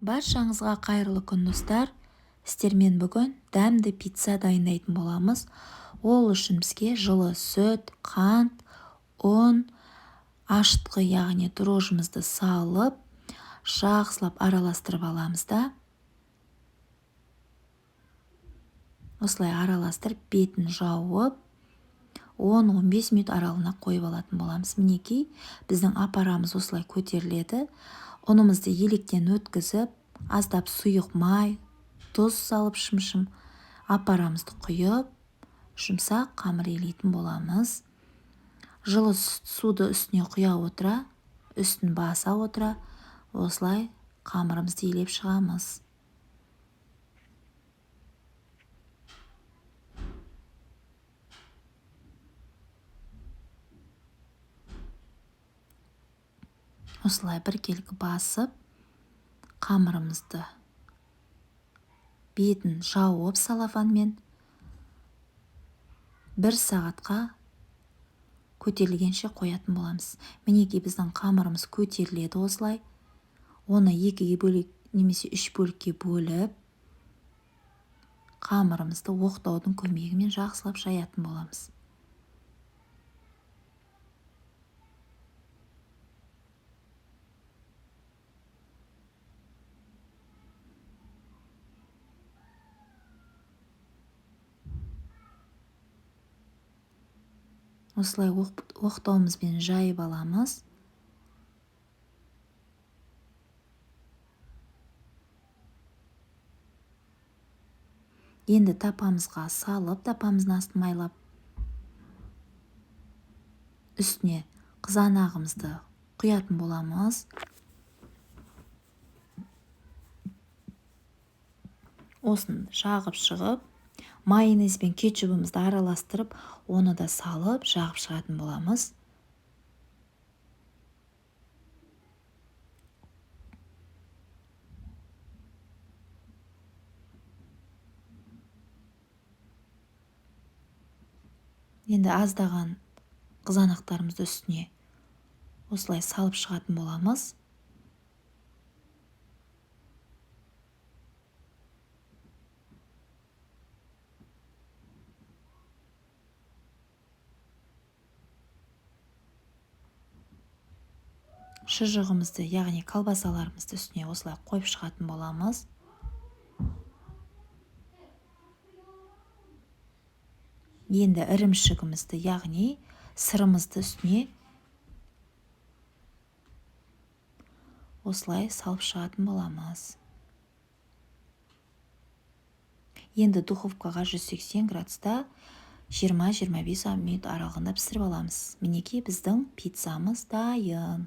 Баршаңызға қайырлы күн достар. Сіздермен бүгін дәмді пицца дайындайтын боламыз. Ол үшін бізге жылы сүт, қант, ұн, ашытқы яғни дрожжымызды салып, жақсылап араластырып аламыз да. Осылай араластырып, бетін жауып, 10-15 минут аралығына қойып алатын боламыз. Мінекей, біздің апарамыз осылай көтеріледі. Ұнымызды електен өткізіп, аздап сұйық май, тұз салып шым-шым апарамызды құйып, жұмсақ қамыр елейтін боламыз. Жылы суды үстіне құя отыра, үстін баса отыра, осылай қамырымызды елеп шығамыз. Осылай біркелкі басып, қамырымызды бетін жауып салафанмен 1 сағатқа көтерілгенше қоятын боламыз. Мінекей біздің қамырымыз көтеріледі осылай. Оны 2-ге бөлек немесе 3 бөлікке бөліп, қамырымызды оқтаудың көмегімен жақсылап жаятын боламыз. Осылай оқтауымызбен жайып аламыз. Енді тапамызға салып, тапамыздың астын майлап, үстіне қызанағымызды құятын боламыз. Осын жағып шығып, майонез бен кетчупымызды араластырып, оны да салып, жағып шығатын боламыз. Енді аздаған қызанақтарымызды үстіне осылай салып шығатын боламыз. Шұжығымызды, яғни колбасаларымызды үстіне осылай қойып шығатын боламыз. Енді ірімшігімізді, яғни сырымызды үстіне осылай салып шығатын боламыз. Енді духовкаға 180 градуста 20-25 минут аралығында пісіріп аламыз. Мінекей біздің пиццамыз дайын.